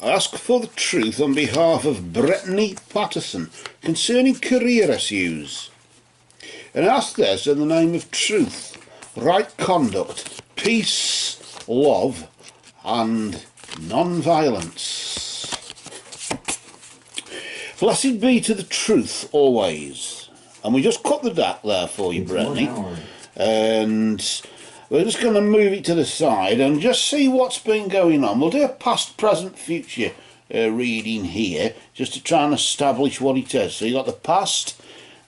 I ask for the truth on behalf of Brittany Patterson concerning career issues. And I ask this in the name of truth, right conduct, peace, love and non-violence. Blessed be to the truth always. And we just cut the deck there for you, Brittany. And we're just going to move it to the side and just see what's been going on. We'll do a past, present, future reading here, just to try and establish what it is. So you've got the past,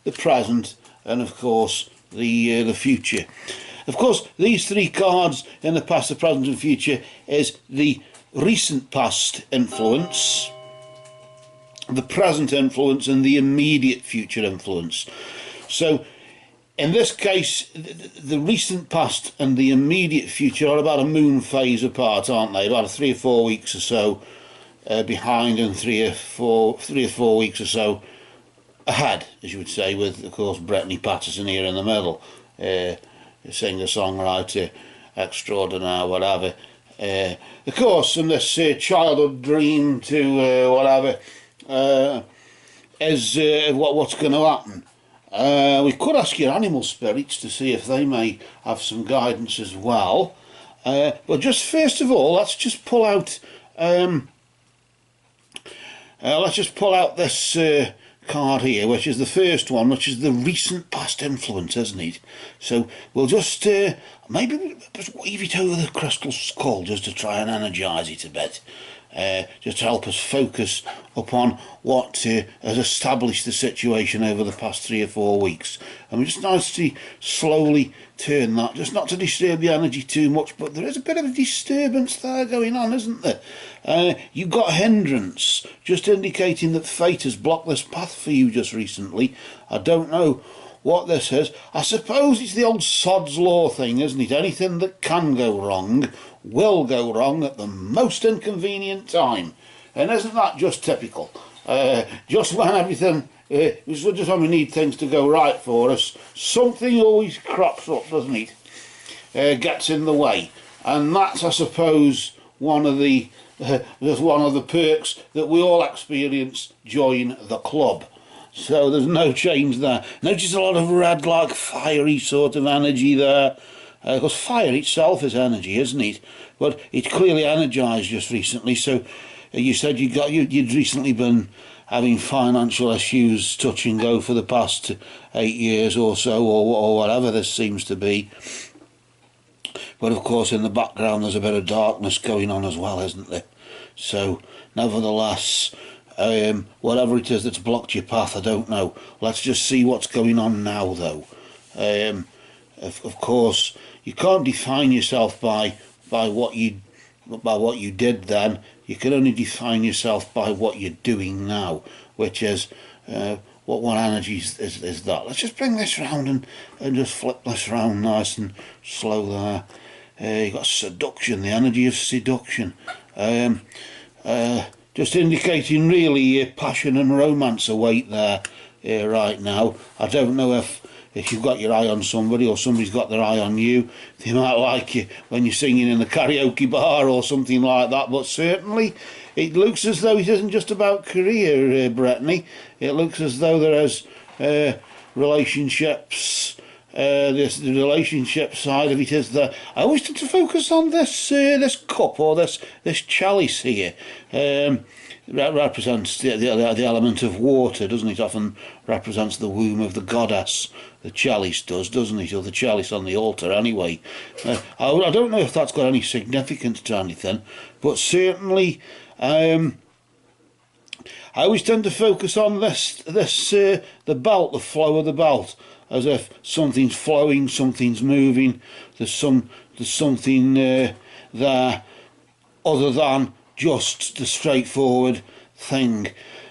the present, and of course the future. Of course, these three cards in the past, the present, and future is the recent past influence, the present influence, and the immediate future influence. So in this case, the recent past and the immediate future are about a moon phase apart, aren't they? About 3 or 4 weeks or so behind, and 3 or 4 weeks or so ahead, as you would say, with, of course, Brittany Patterson here in the middle, singer-songwriter extraordinaire, whatever. Of course, from this childhood dream to whatever is what's going to happen. We could ask your animal spirits to see if they may have some guidance as well. But just first of all, let's just pull out this card here, which is the first one, which is the recent past influence, isn't it? So we'll just maybe just weave it over the crystal skull just to try and energise it a bit. Just to help us focus upon what has established the situation over the past 3 or 4 weeks. And we just nicely slowly turn that, just not to disturb the energy too much, but there is a bit of a disturbance there going on, isn't there? You've got a hindrance, just indicating that fate has blocked this path for you just recently. I don't know what this is. I suppose it's the old sod's law thing, isn't it? Anything that can go wrong will go wrong at the most inconvenient time. And isn't that just typical? Just when everything, just when we need things to go right for us, something always crops up, doesn't it? Gets in the way. And that's, I suppose, one of the perks that we all experience join the club. So there's no change there. Notice a lot of red, like fiery sort of energy there. Because fire itself is energy, isn't it? But it's clearly energised just recently. So you said you'd recently been having financial issues touch and go for the past 8 years or so, or whatever this seems to be. But of course, in the background, there's a bit of darkness going on as well, isn't there? So nevertheless, whatever it is that's blocked your path, I don't know. Let's just see what's going on now, though. Of course, you can't define yourself by what you did then. You can only define yourself by what you're doing now, which is what energy is that. Let's just bring this round and just flip this round nice and slow there. You've got seduction, the energy of seduction. Just indicating really passion and romance await there right now. I don't know if you've got your eye on somebody or somebody's got their eye on you. They might like you when you're singing in the karaoke bar or something like that, but certainly it looks as though it isn't just about career, Brittany. It looks as though there is relationships. The relationship side of it is there. I always tend to focus on this cup or this chalice here. That represents the element of water, doesn't it? Often represents the womb of the goddess. The chalice does, doesn't it? Or the chalice on the altar, anyway. I don't know if that's got any significance to anything, but certainly I always tend to focus on the belt, the flow of the belt, as if something's flowing, something's moving. There's something there other than just the straightforward thing.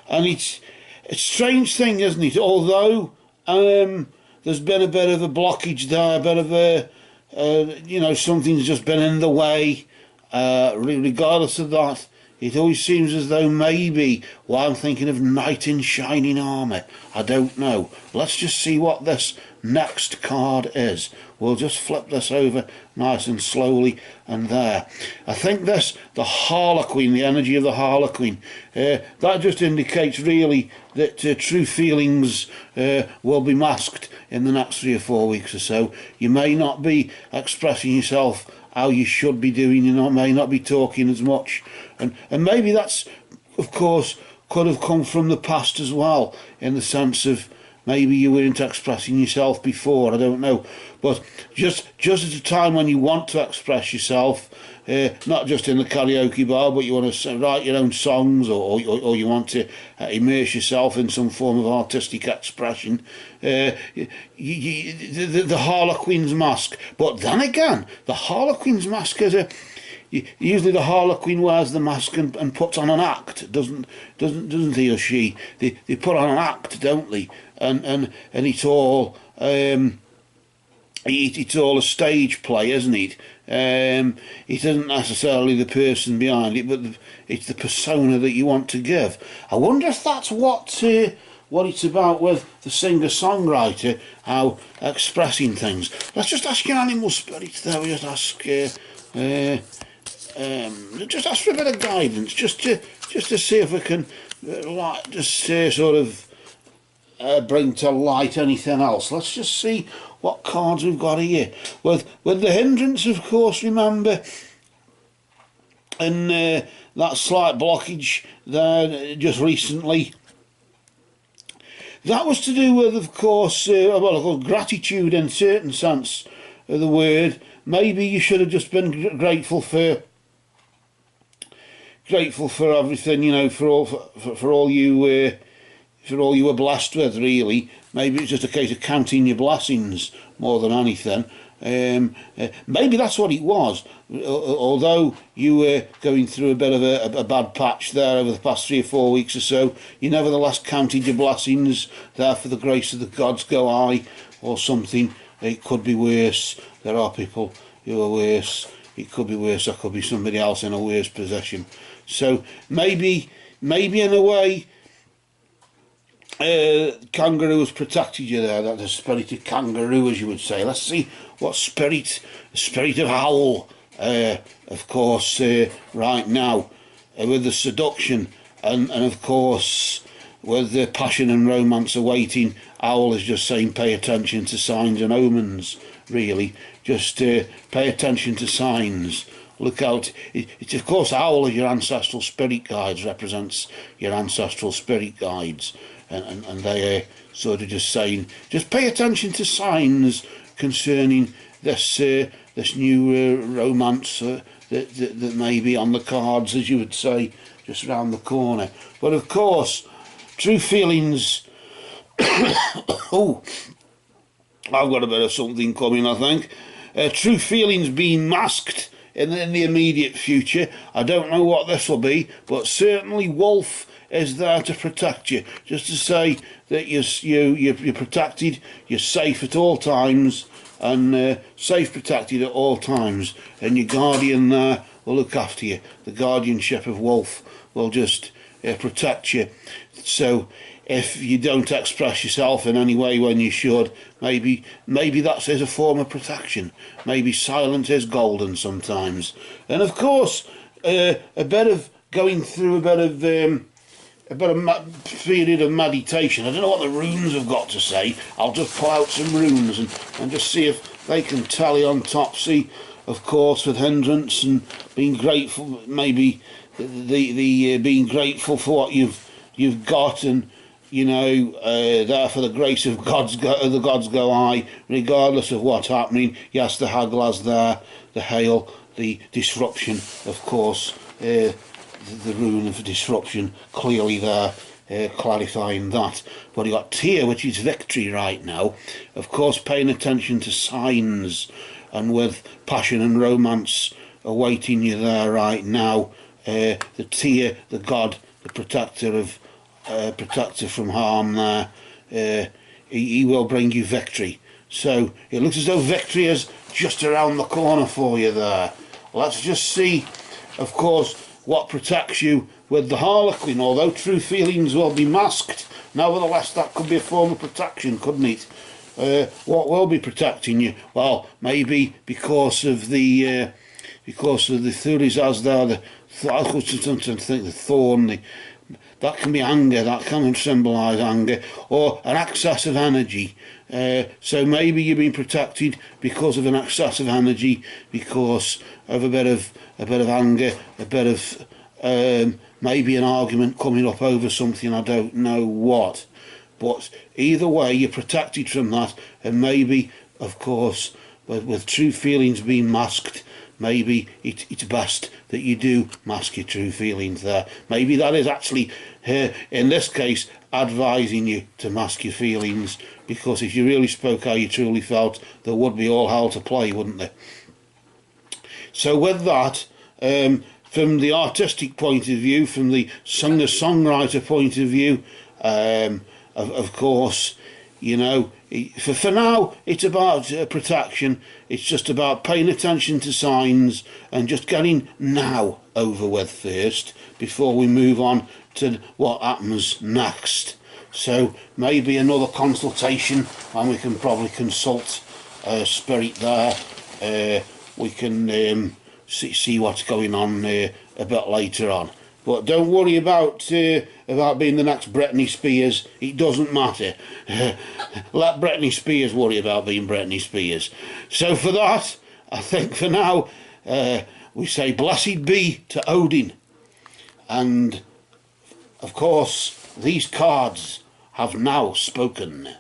And it's a strange thing, isn't it? Although there's been a bit of a blockage there, a bit of a something's just been in the way. Regardless of that, it always seems as though maybe, well, I'm thinking of knight in shining armour. I don't know. Let's just see what this next card is. We'll just flip this over nice and slowly, and there. I think this, the Harlequin, the energy of the Harlequin, that just indicates really that true feelings will be masked in the next 3 or 4 weeks or so. You may not be expressing yourself how you should be doing, you know, may not be talking as much, and maybe that's, of course, could have come from the past as well, in the sense of maybe you weren't expressing yourself before, I don't know, but just at a time when you want to express yourself, not just in the karaoke bar, but you want to write your own songs, or you want to immerse yourself in some form of artistic expression, the Harlequin's mask. But then again, the Harlequin's mask is usually the Harlequin wears the mask and puts on an act, doesn't he or she? They put on an act, don't they? And it's all it's all a stage play, isn't it? It isn't necessarily the person behind it, but it's the persona that you want to give. I wonder if that's what it's about with the singer-songwriter, how expressing things. Let's just ask your animal spirits there. We just ask for a bit of guidance, just to see if we can sort of bring to light anything else. Let's just see what cards we've got here. With the hindrance, of course, remember, and that slight blockage there just recently. That was to do with, of course, gratitude in a certain sense of the word. Maybe you should have just been grateful for everything, you know, for all you were blessed with, really. Maybe it's just a case of counting your blessings more than anything. Maybe that's what it was. Although you were going through a bit of a bad patch there over the past 3 or 4 weeks or so, you nevertheless counted your blessings there for the grace of the gods go I, or something. It could be worse. There are people who are worse. It could be worse. There could be somebody else in a worse position. So maybe in a way, kangaroo has protected you there. That the spirit of kangaroo, as you would say. Let's see what spirit of owl, of course, right now, with the seduction and of course with the passion and romance awaiting. Owl is just saying pay attention to signs and omens, really. Just pay attention to signs. Look out. It's of course, owl is your ancestral spirit guides, represents your ancestral spirit guides. And they are sort of just saying, just pay attention to signs concerning this this new romance that may be on the cards, as you would say, just round the corner. But of course, true feelings. Oh, I've got a bit of something coming, I think. True feelings being masked in the immediate future. I don't know what this will be, but certainly Wolf is there to protect you, just to say that you're protected, you're safe at all times, and safe protected at all times, and your guardian there will look after you. The guardianship of Wolf will just protect you. So if you don't express yourself in any way when you should, maybe that is a form of protection. Maybe silence is golden sometimes. And of course, a bit of going through a bit of period of meditation. I don't know what the runes have got to say. I'll just pull out some runes and just see if they can tally on top. See, of course, with hindrance and being grateful, maybe the being grateful for what you've got, and you know, there for the grace of the gods go I, regardless of what's happening. Yes, the Haglas there, the hail, the disruption, of course. The rune of disruption clearly there, clarifying that. But you got Tear, which is victory right now. Of course, paying attention to signs, and with passion and romance awaiting you there right now. The Tear, the god, the protector from harm there. He will bring you victory. So it looks as though victory is just around the corner for you there. Let's just see, of course, what protects you with the Harlequin. Although true feelings will be masked, nevertheless that could be a form of protection, couldn't it? What will be protecting you? Well, maybe because of the theories as there, I think the thorn, that can be anger, that can symbolise anger, or an excess of energy. So maybe you've been protected because of an excess of energy, because of a bit of anger, a bit of maybe an argument coming up over something, I don't know what. But either way, you're protected from that, and maybe, of course, with true feelings being masked, maybe it's best that you do mask your true feelings there. Maybe that is actually, in this case, advising you to mask your feelings, because if you really spoke how you truly felt, there would be all hell to play, wouldn't there? So with that, from the artistic point of view, from the singer-songwriter point of view, of course, you know, for now it's about protection. It's just about paying attention to signs and just getting now over with first before we move on to what happens next. So maybe another consultation, and we can probably consult spirit there. We can see what's going on a bit later on. But don't worry about being the next Brittany Spears. It doesn't matter. Let Brittany Spears worry about being Brittany Spears. So for that, I think for now, we say blessed be to Odin. And, of course, these cards have now spoken.